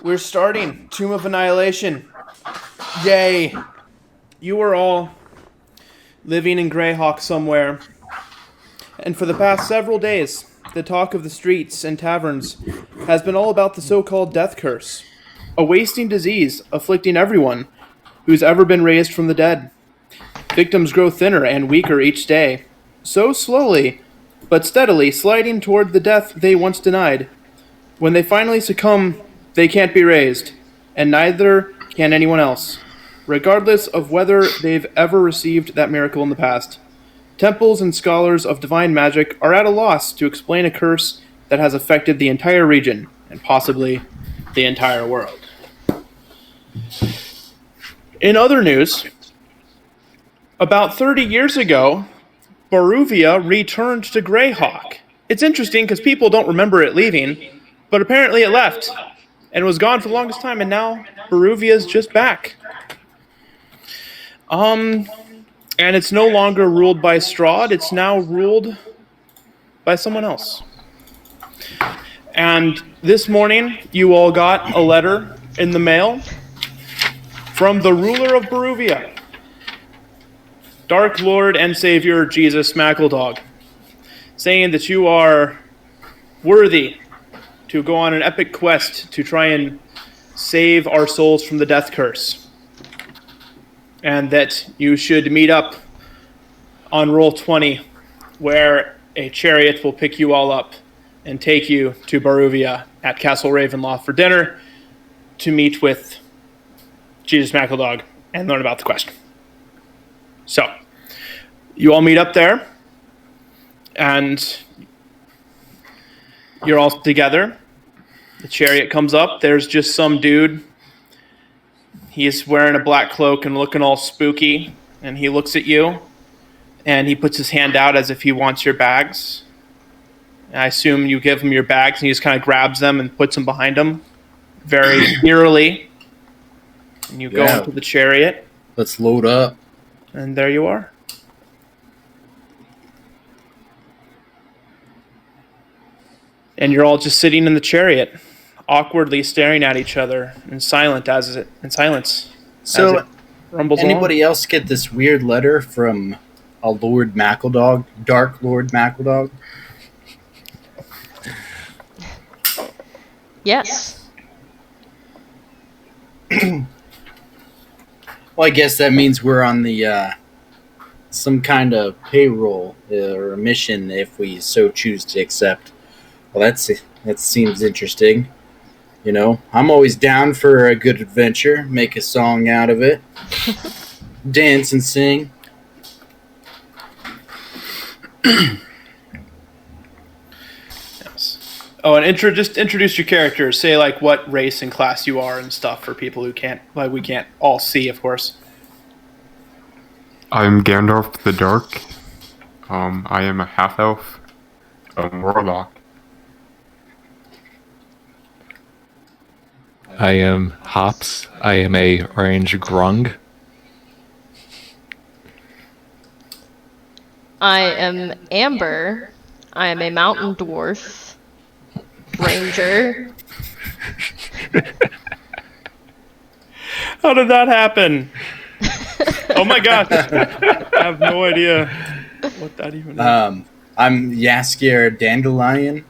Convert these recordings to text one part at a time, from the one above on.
We're starting. Tomb of Annihilation. Yay. You are all living in Greyhawk somewhere. And for the past several days, the talk of the streets and taverns has been all about the so-called death curse. A wasting disease afflicting everyone who's ever been raised from the dead. Victims grow thinner and weaker each day. So slowly, but steadily sliding toward the death they once denied. When they finally succumb, they can't be raised, and neither can anyone else, regardless of whether they've ever received that miracle in the past. Temples and scholars of divine magic are at a loss to explain a curse that has affected the entire region, and possibly the entire world. In other news, about 30 years ago, Barovia returned to Greyhawk. It's interesting because people don't remember it leaving, but apparently it left and was gone for the longest time, and now Barovia's just back. And it's no longer ruled by Strahd, it's now ruled by someone else. And this morning, you all got a letter in the mail from the ruler of Barovia, Dark Lord and Savior Jesus Smackledog, saying that you are worthy to go on an epic quest to try and save our souls from the death curse. And that you should meet up on roll 20, where a chariot will pick you all up and take you to Barovia at Castle Ravenloft for dinner to meet with Jesus Smackledog and learn about the quest. So, you all meet up there, and you're all together. The chariot comes up. There's just some dude. He's wearing a black cloak and looking all spooky, and he looks at you, and he puts his hand out as if he wants your bags. And I assume you give him your bags, and he just kind of grabs them and puts them behind him very eerily. And you go into the chariot. Let's load up. And there you are. And you're all just sitting in the chariot, awkwardly staring at each other in silence as it rumbles anybody along. else get this weird letter from a Lord Mackledog, Dark Lord Mackledog? Yes. Well, I guess that means we're on the some kind of payroll or a mission if we so choose to accept. Well, that seems interesting. You know, I'm always down for a good adventure. Make a song out of it. Dance and sing. Yes. Oh, and just introduce your characters. Say like what race and class you are and stuff for people who we can't all see, of course. I'm Gandalf the Dark. I am a half-elf, a warlock. I am Hops. I am a orange grung. I am Amber. I am a mountain dwarf. Ranger. How did that happen? Oh my gosh. I have no idea what that even is. I'm Yaskier Dandelion.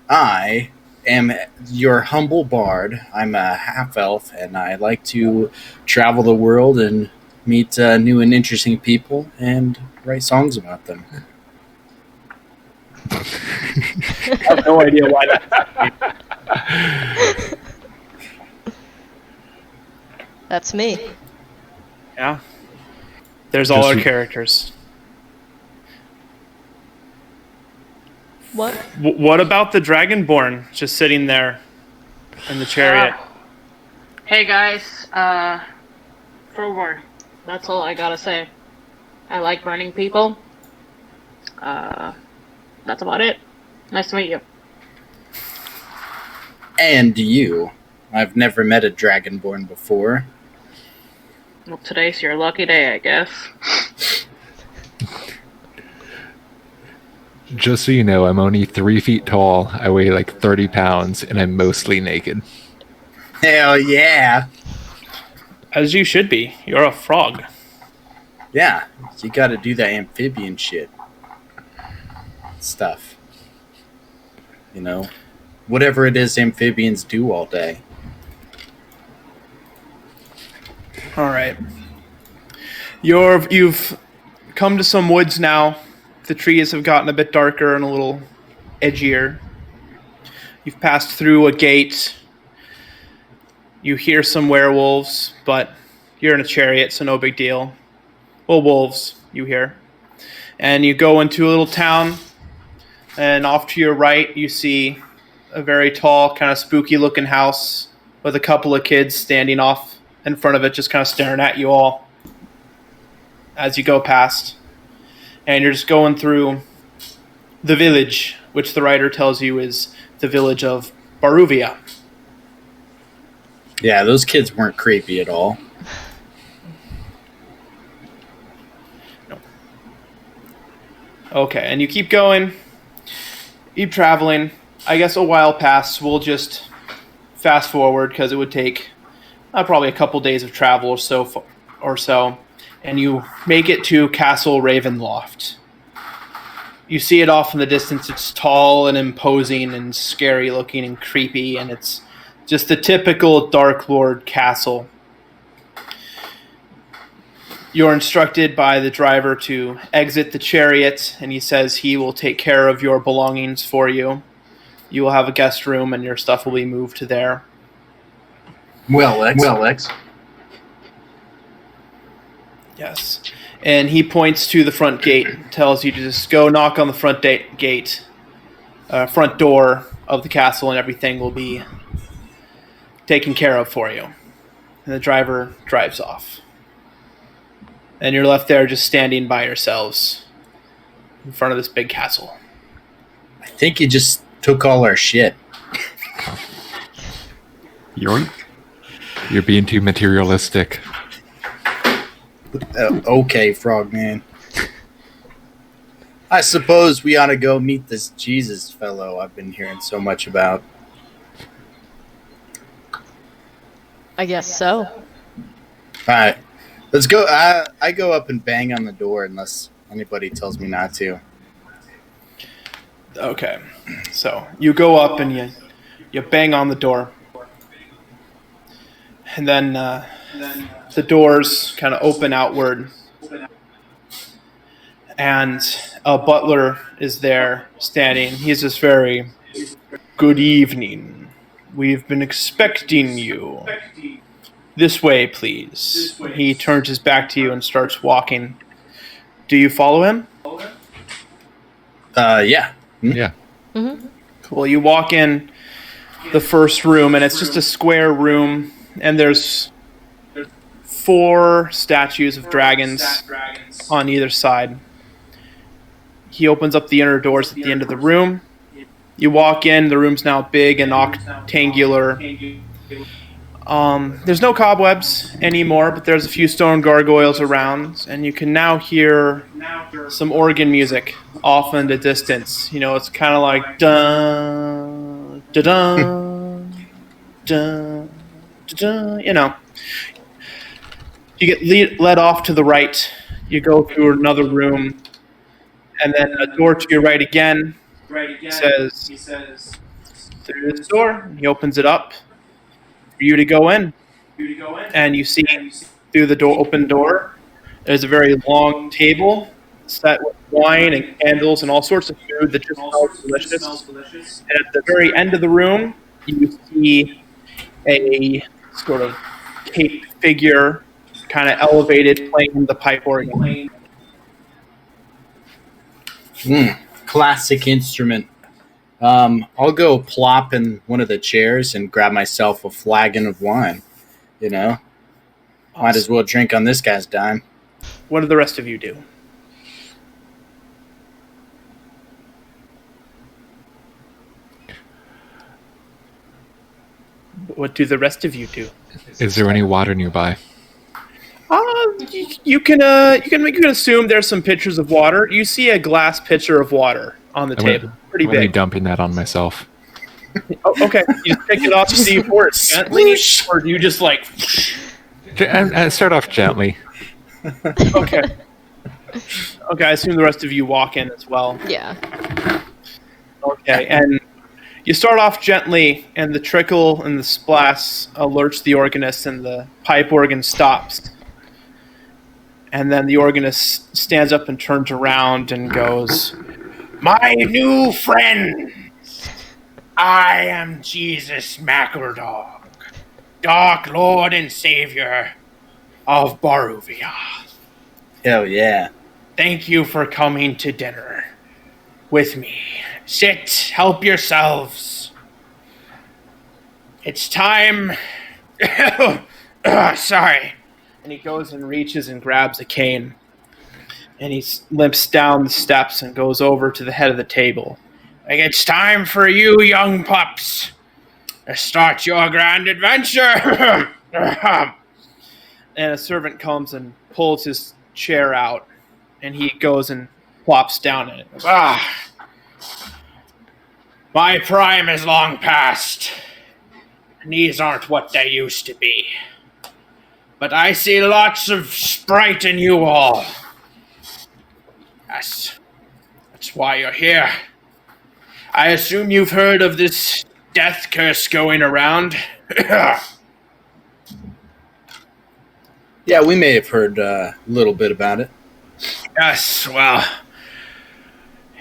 I am your humble bard. I'm a half-elf, and I like to travel the world and meet new and interesting people and write songs about them. I have no idea why that. That's me. Yeah. There's all our characters. What? What about the Dragonborn just sitting there in the chariot? Hey guys, forward. That's all I gotta say. I like burning people. That's about it. Nice to meet you. And you. I've never met a Dragonborn before. Well, today's your lucky day, I guess. Just so you know, I'm only 3 feet tall, I weigh like 30 pounds, and I'm mostly naked. Hell yeah. As you should be. You're a frog. Yeah, you got to do that amphibian shit stuff. You know, whatever it is amphibians do all day. All right. You've come to some woods now. The trees have gotten a bit darker and a little edgier. You've passed through a gate. You hear some werewolves, but you're in a chariot, so no big deal. Well, wolves, you hear. And you go into a little town, and off to your right, you see a very tall, kind of spooky-looking house with a couple of kids standing off in front of it, just kind of staring at you all as you go past. And you're just going through the village, which the writer tells you is the village of Barovia. Yeah, those kids weren't creepy at all. Okay, and you keep going, keep traveling. I guess a while passes. We'll just fast forward because it would take probably a couple days of travel or so, and you make it to Castle Ravenloft. You see it off in the distance. It's tall and imposing and scary looking and creepy, and it's just the typical Dark Lord castle. You're instructed by the driver to exit the chariot, and he says he will take care of your belongings for you. You will have a guest room, and your stuff will be moved to there. Well, Lex. Yes. And he points to the front gate, tells you to just go knock on the front door of the castle, and everything will be taken care of for you. And the driver drives off. And you're left there just standing by yourselves in front of this big castle. I think he just took all our shit. Yoink. You're being too materialistic. Okay, Frogman. I suppose we ought to go meet this Jesus fellow I've been hearing so much about. I guess so. Alright, let's go. I go up and bang on the door unless anybody tells me not to. Okay. So you go up and you bang on the door. And then the doors kind of open outward. And a butler is there standing. He's just very, good evening. We've been expecting you. This way, please. He turns his back to you and starts walking. Do you follow him? Yeah. Yeah. Mm-hmm. Cool. You walk in the first room, and it's just a square room, and there's 4 statues of dragons on either side. He opens up the inner doors at the end of the room. You walk in, the room's now big and octangular. There's no cobwebs anymore, but there's a few stone gargoyles around, and you can now hear some organ music off in the distance. You know, it's kind of like dun, dun, dun, dun, dun, you know. You get led off to the right. You go through another room, and then a door to your right again. He says, through this door. He opens it up for you to go in. And you see through the open door, there's a very long table set with wine and candles and all sorts of food that just smells delicious. And at the very end of the room, you see a sort of caped figure, kind of elevated, playing the pipe organ. Classic instrument. I'll go plop in one of the chairs and grab myself a flagon of wine. You know, might as well drink on this guy's dime. What do the rest of you do? What do the rest of you do? Is there any water nearby? You can assume there's some pitchers of water. You see a glass pitcher of water on the table, pretty I'm gonna be big. dumping that on myself. Oh, okay, you just pick it up, see for it gently, or do you just like? And start off gently. Okay. Okay, I assume the rest of you walk in as well. Yeah. Okay, and you start off gently, and the trickle and the splash alerts the organist, and the pipe organ stops. And then the organist stands up and turns around and goes, "My new friend, I am Jesus Mackeldog, Dark Lord and Savior of Barovia. Hell yeah. Thank you for coming to dinner with me. Sit, help yourselves. It's time." Sorry. And he goes and reaches and grabs a cane. And he limps down the steps and goes over to the head of the table. Like, it's time for you young pups to start your grand adventure. And a servant comes and pulls his chair out. And he goes and plops down in it. My prime is long past. Knees aren't what they used to be. But I see lots of sprite in you all. Yes, that's why you're here. I assume you've heard of this death curse going around. Yeah, we may have heard a little bit about it. Yes, well,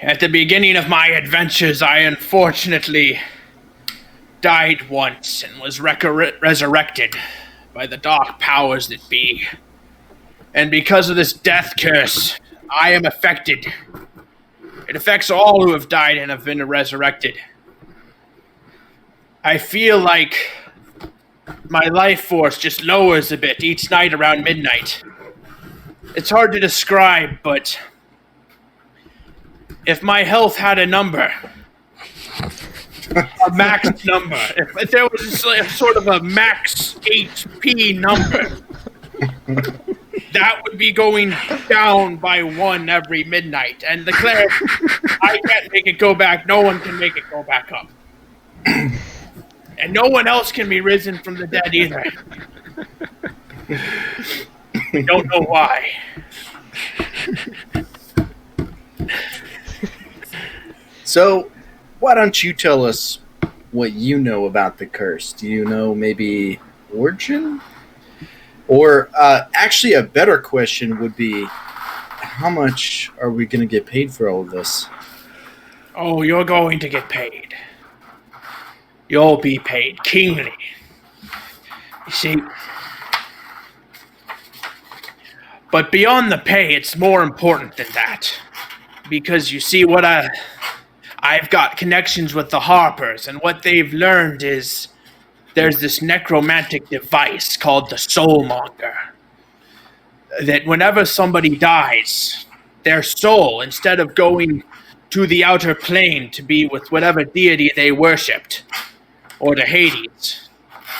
at the beginning of my adventures, I unfortunately died once and was resurrected by the dark powers that be. And because of this death curse, I am affected. It affects all who have died and have been resurrected. I feel like my life force just lowers a bit each night around midnight. It's hard to describe, but if my health had a number, a max number, if there was a sort of a max HP number, that would be going down by 1 every midnight. And the cleric, I can't make it go back. No one can make it go back up. And no one else can be risen from the dead either. We don't know why. So, why don't you tell us what you know about the curse? Do you know maybe origin? Or actually, a better question would be, how much are we going to get paid for all of this? Oh, you're going to get paid. You'll be paid kingly. You see, but beyond the pay, it's more important than that. Because you see, I've got connections with the Harpers, and what they've learned is there's this necromantic device called the Soulmonger. That whenever somebody dies, their soul, instead of going to the outer plane to be with whatever deity they worshipped, or to Hades,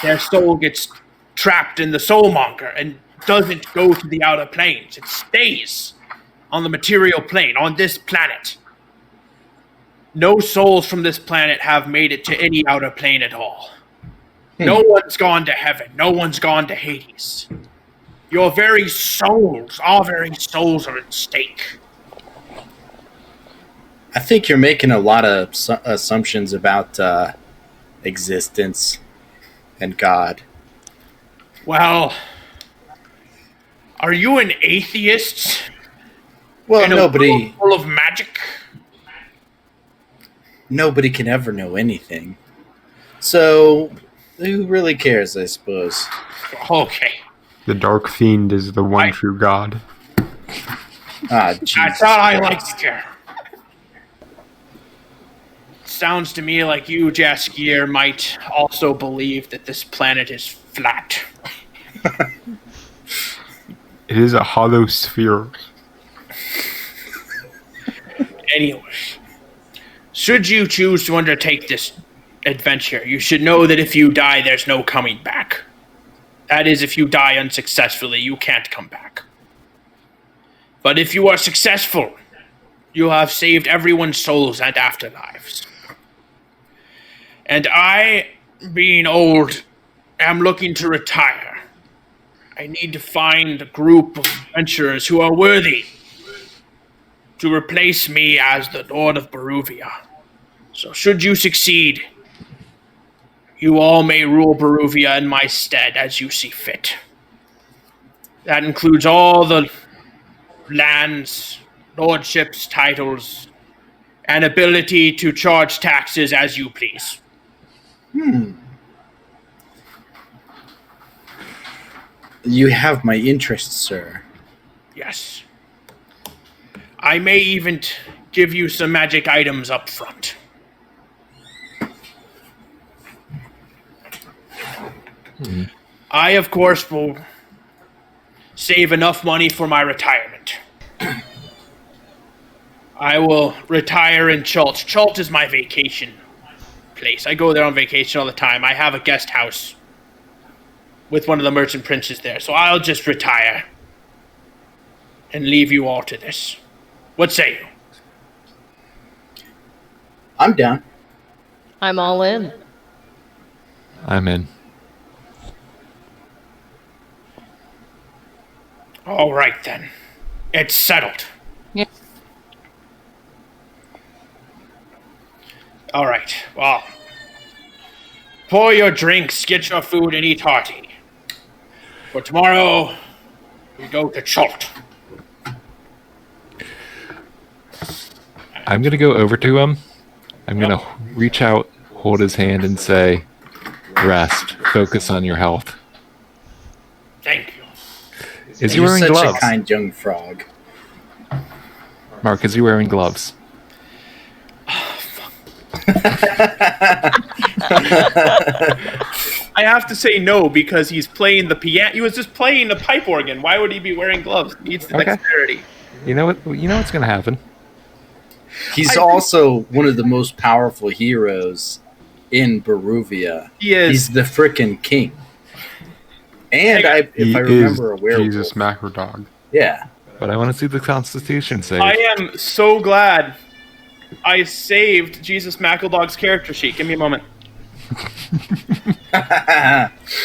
their soul gets trapped in the Soulmonger and doesn't go to the outer planes. It stays on the material plane, on this planet. No souls from this planet have made it to any outer plane at all. No one's gone to heaven. No one's gone to Hades. Your very souls, our very souls are at stake. I think you're making a lot of assumptions about existence and God. Well, are you an atheist? Well, In a world full of magic? Nobody can ever know anything. So, who really cares, I suppose? Okay. The Dark Fiend is the one true God. Ah, Jesus. That's all I like to hear. Sounds to me like you, Jaskier, might also believe that this planet is flat. It is a hollow sphere. Anyway, should you choose to undertake this adventure, you should know that if you die, there's no coming back. That is, if you die unsuccessfully, you can't come back. But if you are successful, you'll have saved everyone's souls and afterlives. And I, being old, am looking to retire. I need to find a group of adventurers who are worthy to replace me as the Lord of Barovia. So should you succeed, you all may rule Barovia in my stead as you see fit. That includes all the lands, lordships, titles, and ability to charge taxes as you please. You have my interest, sir. Yes. I may even give you some magic items up front. I, of course, will save enough money for my retirement. I will retire in Chult. Chult is my vacation place. I go there on vacation all the time. I have a guest house with one of the merchant princes there. So I'll just retire and leave you all to this. What say you? I'm down. I'm all in. I'm in. All right, then. It's settled. Yeah. All right. Well, pour your drinks, get your food, and eat hearty. For tomorrow, we go to Chult. I'm gonna go over to him. I'm gonna reach out, hold his hand, and say, "Rest. Focus on your health." Thank you. Is he You're wearing such gloves? a kind young frog. Mark, is he wearing gloves? I have to say no because he's playing the piano. He was just playing the pipe organ. Why would he be wearing gloves? He needs the Okay. dexterity. You know what? You know what's gonna happen. He's also one of the most powerful heroes in Barovia. He is. He's the frickin' king. And if I remember, a werewolf. Jesus Macrodog. Yeah. But I want to see the Constitution save. I am so glad I saved Jesus Mackeldog's character sheet. Give me a moment.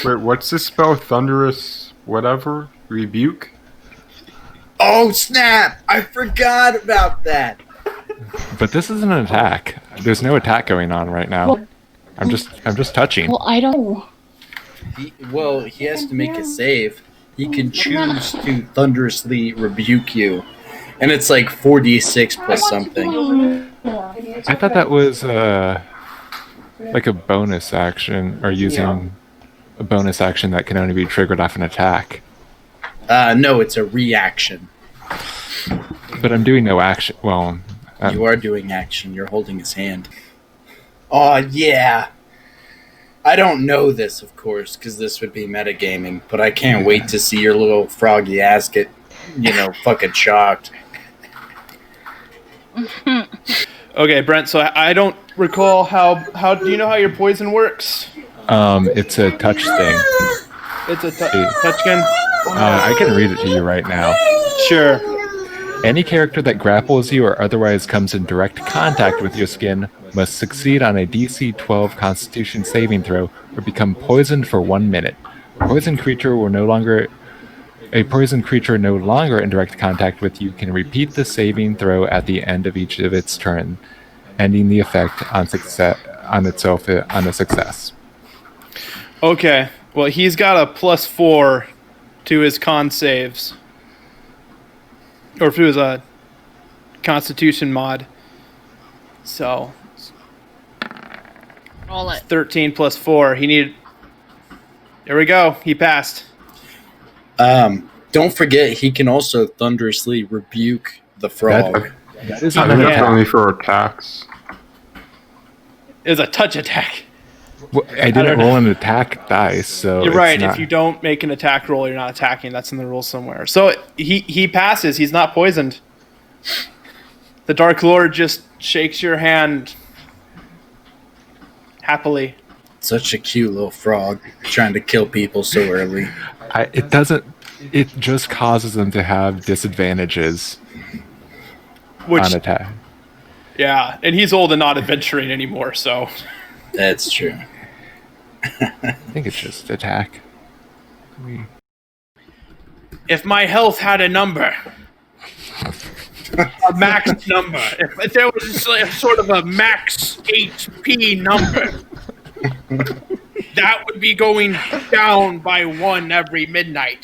Wait, what's this spell? Thunderous whatever? Rebuke? Oh snap! I forgot about that. But this isn't an attack. There's no attack going on right now. I'm just touching. Well, I don't. He has to make a save. He can choose to thunderously rebuke you, and it's like 4d6 plus something. I thought that was like a bonus action, or using a bonus action that can only be triggered off an attack. No, it's a reaction. But I'm doing no action. Well, You are doing action. You're holding his hand. Oh yeah. I don't know this, of course, because this would be metagaming, but I can't wait to see your little froggy ass get, fucking shocked. Okay, Brent. So I don't recall how do you know how your poison works? it's a touch thing. It's a touchkin. I can read it to you right now. Sure. Any character that grapples you or otherwise comes in direct contact with your skin must succeed on a DC 12 Constitution saving throw or become poisoned for 1 minute. A poisoned creature no longer in direct contact with you can repeat the saving throw at the end of each of its turn, ending the effect on a success. Okay. Well, he's got a +4 to his con saves. Or if it was a Constitution mod. So, Roll it. 13 plus 4. He needed... There we go. He passed. Don't forget, he can also thunderously rebuke the frog. That is I an think that's attack. only for attacks. It was a touch attack. Well, I didn't roll an attack dice, so You're it's right. not- If you don't make an attack roll, you're not attacking. That's in the rules somewhere. So he passes. He's not poisoned. The Dark Lord just shakes your hand happily. Such a cute little frog trying to kill people so early. it doesn't. It just causes them to have disadvantages Which, on attack. yeah, and he's old and not adventuring anymore, so That's true. I think it's just attack. If my health had a number, a max number, if there was a sort of a max HP number, that would be going down by 1 every midnight.